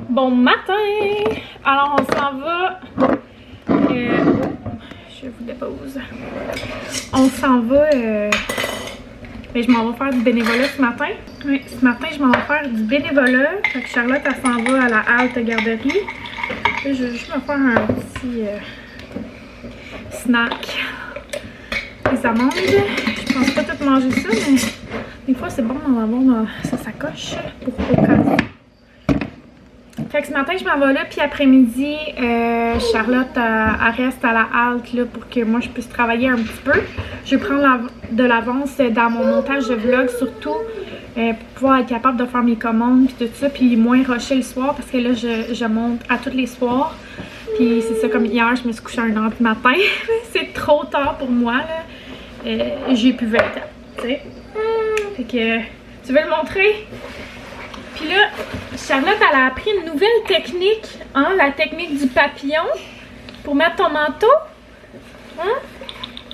Bon matin! Alors on s'en va. Je vous dépose. On s'en va. Je m'en vais faire du bénévolat ce matin. Oui, ce matin, je m'en vais faire du bénévolat. Fait que Charlotte, elle s'en va à la halte garderie. Là, je vais juste me faire un petit snack. Des amandes. Je pense pas tout manger ça, mais des fois, c'est bon d'en avoir dans sa sacoche pour au cas où. Fait que ce matin, je m'en vais là, puis après-midi, Charlotte, elle reste à la halte là, pour que moi, je puisse travailler un petit peu. Je vais prendre de l'avance dans mon montage de vlog, surtout pour pouvoir être capable de faire mes commandes, puis tout ça, puis moins rusher le soir, parce que là, je monte à tous les soirs. Puis c'est ça, comme hier, je me suis couchée à 1h du matin. C'est trop tard pour moi, là. J'ai plus 20 ans, tu sais. Fait que, tu veux le montrer? Puis là, Charlotte, elle a appris une nouvelle technique, hein, la technique du papillon, pour mettre ton manteau. Hein?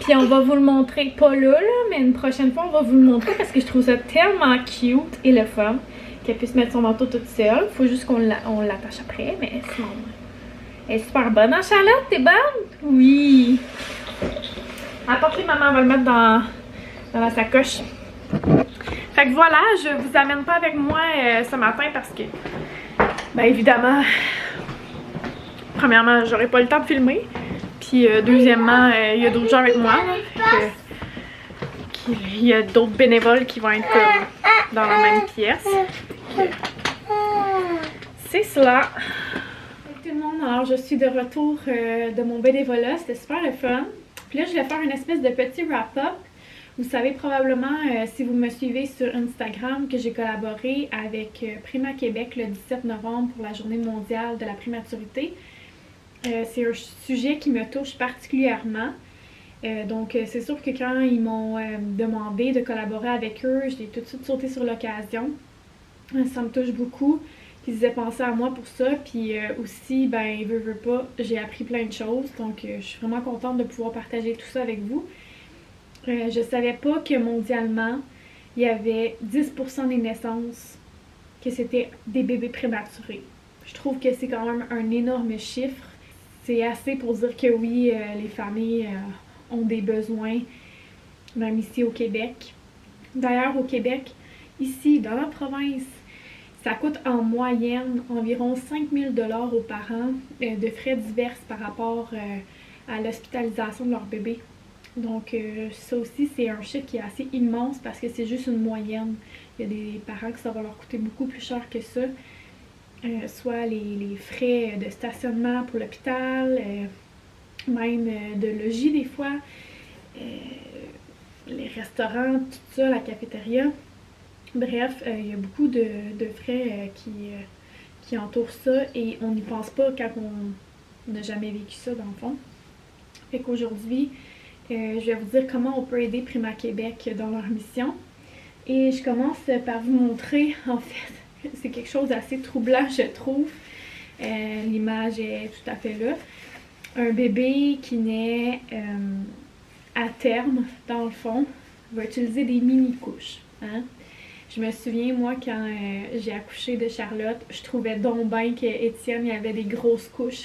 Puis on va vous le montrer, pas là, mais une prochaine fois, on va vous le montrer parce que je trouve ça tellement cute et le fun qu'elle puisse mettre son manteau toute seule. Faut juste qu'on l'attache après, mais sinon, elle est super bonne. Hein, Charlotte? T'es bonne? Oui. Apportez, maman, on va le mettre dans la sacoche. Fait que voilà, je vous amène pas avec moi ce matin parce que, ben évidemment, premièrement, j'aurais pas le temps de filmer. Puis deuxièmement, il y a d'autres gens avec moi. Il y a d'autres bénévoles qui vont être dans la même pièce. C'est cela. Salut tout le monde, alors je suis de retour de mon bénévolat, c'était super le fun. Puis là, je vais faire une espèce de petit wrap-up. Vous savez probablement, si vous me suivez sur Instagram, que j'ai collaboré avec Prima Québec le 17 novembre pour la journée mondiale de la prématurité. C'est un sujet qui me touche particulièrement. Donc, c'est sûr que quand ils m'ont demandé de collaborer avec eux, j'ai tout de suite sauté sur l'occasion. Ça me touche beaucoup qu'ils aient pensé à moi pour ça. Puis aussi, ben, veut pas, j'ai appris plein de choses. Donc, je suis vraiment contente de pouvoir partager tout ça avec vous. Je savais pas que mondialement, il y avait 10% des naissances que c'était des bébés prématurés. Je trouve que c'est quand même un énorme chiffre. C'est assez pour dire que oui, les familles ont des besoins, même ici au Québec. D'ailleurs, au Québec, ici, dans la province, ça coûte en moyenne environ 5 000 $ aux parents de frais divers par rapport à l'hospitalisation de leur bébé. Donc ça aussi, c'est un chiffre qui est assez immense parce que c'est juste une moyenne. Il y a des parents que ça va leur coûter beaucoup plus cher que ça. Soit les frais de stationnement pour l'hôpital, même de logis des fois, les restaurants, tout ça, la cafétéria. Bref, il y a beaucoup de frais qui entourent ça et on n'y pense pas quand on n'a jamais vécu ça dans le fond. Fait qu'aujourd'hui, je vais vous dire comment on peut aider Prima Québec dans leur mission. Et je commence par vous montrer, en fait, c'est quelque chose d'assez troublant, je trouve. L'image est tout à fait là. Un bébé qui naît à terme, dans le fond, va utiliser des mini-couches. Hein? Je me souviens, moi, quand j'ai accouché de Charlotte, je trouvais donc bien qu'Étienne, il avait des grosses couches.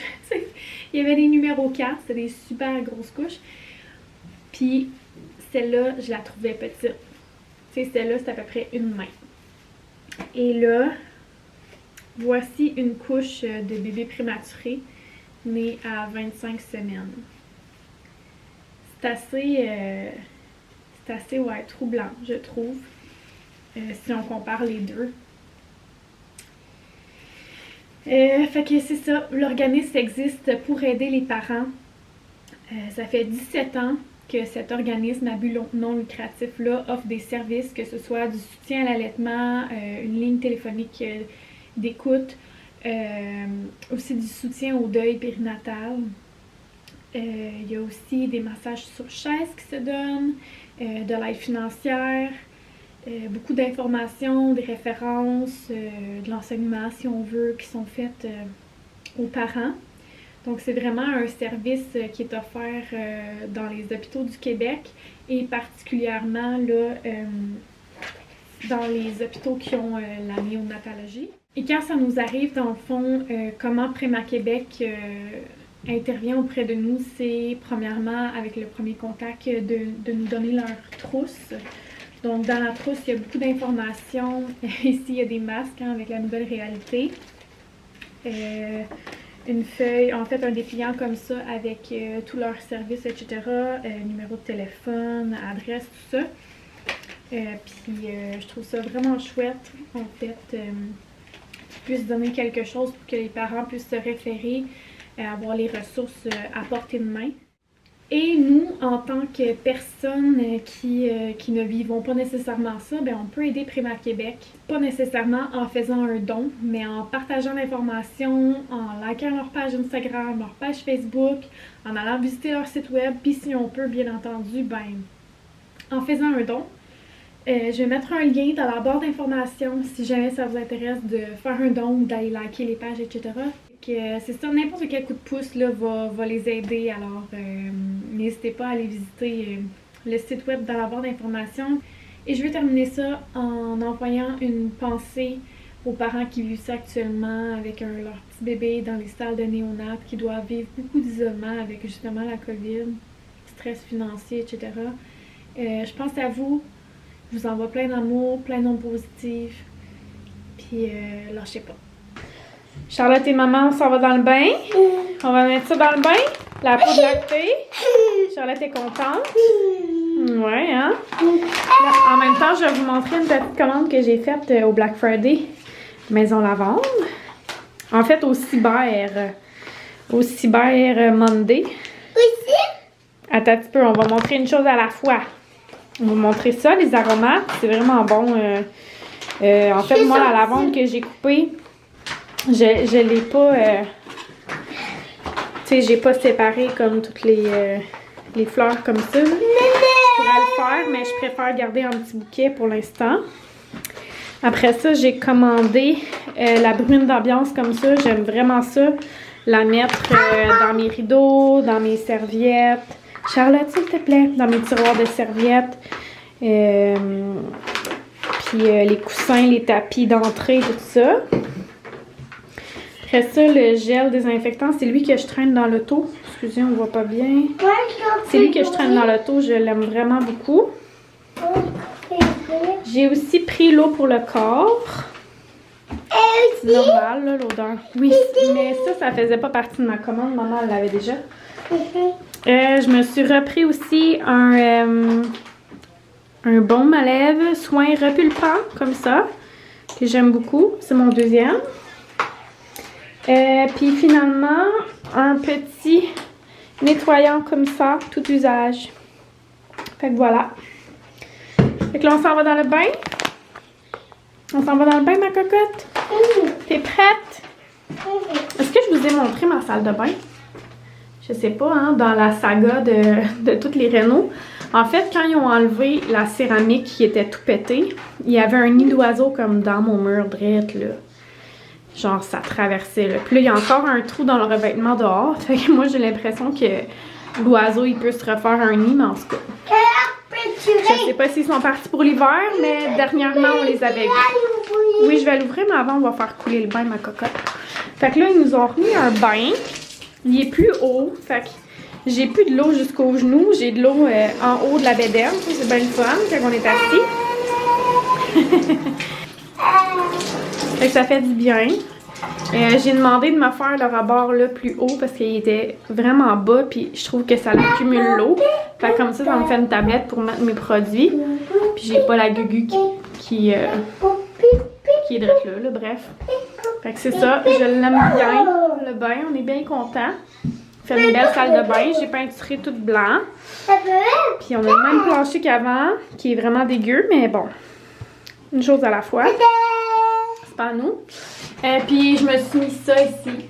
Il y avait des numéros 4, c'était des super grosses couches. Puis celle-là, je la trouvais petite. Tu sais, celle-là, c'est à peu près une main. Et là, voici une couche de bébé prématuré, né à 25 semaines. C'est assez ouais, troublant, je trouve, si on compare les deux. Fait que c'est ça, l'organisme existe pour aider les parents. Ça fait 17 ans que cet organisme à but non lucratif-là offre des services, que ce soit du soutien à l'allaitement, une ligne téléphonique d'écoute, aussi du soutien au deuil périnatal. Il y a aussi des massages sur chaise qui se donnent, de l'aide financière. beaucoup d'informations, des références, de l'enseignement si on veut, qui sont faites aux parents. Donc c'est vraiment un service qui est offert dans les hôpitaux du Québec et particulièrement là, dans les hôpitaux qui ont la néonatologie. Et quand ça nous arrive, dans le fond, comment Préma Québec intervient auprès de nous, c'est premièrement avec le premier contact de nous donner leur trousse. Donc dans la trousse, il y a beaucoup d'informations. Ici, il y a des masques avec la nouvelle réalité. Une feuille, en fait un dépliant comme ça avec tous leurs services, etc. Numéro de téléphone, adresse, tout ça. Puis je trouve ça vraiment chouette, en fait, qu'ils puissent donner quelque chose pour que les parents puissent se référer, avoir les ressources à portée de main. Et nous, en tant que personnes qui ne vivons pas nécessairement ça, bien, on peut aider Préma Québec. Pas nécessairement en faisant un don, mais en partageant l'information, en likant leur page Instagram, leur page Facebook, en allant visiter leur site web, puis si on peut, bien entendu, ben, en faisant un don. Je vais mettre un lien dans la barre d'informations si jamais ça vous intéresse de faire un don ou d'aller liker les pages, etc. C'est ça, n'importe quel coup de pouce là, va les aider. Alors, n'hésitez pas à aller visiter le site web dans la barre d'informations. Et je vais terminer ça en envoyant une pensée aux parents qui vivent ça actuellement avec leur petit bébé dans les salles de néonat qui doivent vivre beaucoup d'isolement avec justement la COVID, stress financier, etc. Je pense à vous. Je vous envoie plein d'amour, plein d'ondes positives. Puis, lâchez pas. Charlotte et maman, on s'en va dans le bain. On va mettre ça dans le bain. La peau lactée. Charlotte est contente. Ouais, hein? Là, en même temps, je vais vous montrer une petite commande que j'ai faite au Black Friday. Maison Lavande. En fait, au Cyber Monday. Attends un petit peu, on va montrer une chose à la fois. On va vous montrer ça, les aromates. C'est vraiment bon. En fait, moi, la lavande que j'ai coupée, je l'ai pas... tu sais, j'ai pas séparé comme toutes les fleurs comme ça. Je pourrais le faire, mais je préfère garder un petit bouquet pour l'instant. Après ça, j'ai commandé la brune d'ambiance comme ça. J'aime vraiment ça. La mettre dans mes rideaux, dans mes serviettes. Charlotte, s'il te plaît, dans mes tiroirs de serviettes. Puis les coussins, les tapis d'entrée, tout ça. Après ça, le gel désinfectant, c'est lui que je traîne dans l'auto. Excusez, on voit pas bien. C'est lui que je traîne dans l'auto, je l'aime vraiment beaucoup. J'ai aussi pris l'eau pour le corps. C'est normal, là, l'odeur. Oui, mais ça faisait pas partie de ma commande. Maman, elle l'avait déjà. Je me suis repris aussi un baume à lèvres, soin repulpant, comme ça, que j'aime beaucoup. C'est mon deuxième. Puis finalement, un petit nettoyant comme ça, tout usage. Fait que voilà. Fait que là, on s'en va dans le bain. On s'en va dans le bain, ma cocotte? T'es prête? Est-ce que je vous ai montré ma salle de bain? Je sais pas, hein, dans la saga de toutes les rénaux. En fait, quand ils ont enlevé la céramique qui était tout pétée, il y avait un nid d'oiseau comme dans mon mur drette, là. Genre, ça traversait, là. Puis là, il y a encore un trou dans le revêtement dehors. Fait que moi, j'ai l'impression que l'oiseau, il peut se refaire un nid, mais en tout cas. Je sais pas s'ils sont partis pour l'hiver, mais dernièrement, on les avait vus. Oui, je vais l'ouvrir, mais avant, on va faire couler le bain, ma cocotte. Fait que là, ils nous ont remis un bain. Il est plus haut, fait que j'ai plus de l'eau jusqu'aux genoux. J'ai de l'eau en haut de la bédaine. C'est bien le fun quand on est assis. Fait que ça fait du bien. J'ai demandé de me faire le rebord là plus haut parce qu'il était vraiment bas. Puis je trouve que ça accumule l'eau. Fait que comme ça me fait une tablette pour mettre mes produits. Puis j'ai pas la gugu qui est drette là, bref. Fait que c'est ça, je l'aime bien, le bain, on est bien contents. Fait une belle salle de bain, j'ai peinturé tout blanc. Puis on a le même plancher qu'avant, qui est vraiment dégueu, mais bon, une chose à la fois. C'est pas à nous. Puis je me suis mis ça ici.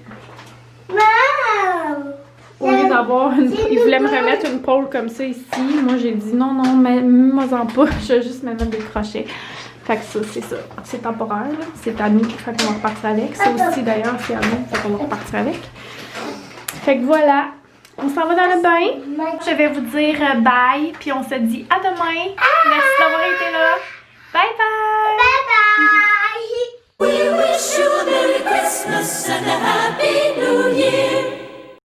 Au lieu d'avoir une... Il voulait me remettre une pôle comme ça ici. Moi, j'ai dit non, non, mets-moi-en pas. Je vais juste me mettre des crochets. Fait que ça, c'est ça. C'est temporaire, là. C'est à nous. Fait qu'on va repartir avec. Ça aussi, d'ailleurs, c'est à nous. Fait qu'on va repartir avec. Fait que voilà. On s'en va dans le bain. Je vais vous dire bye. Puis on se dit à demain. Merci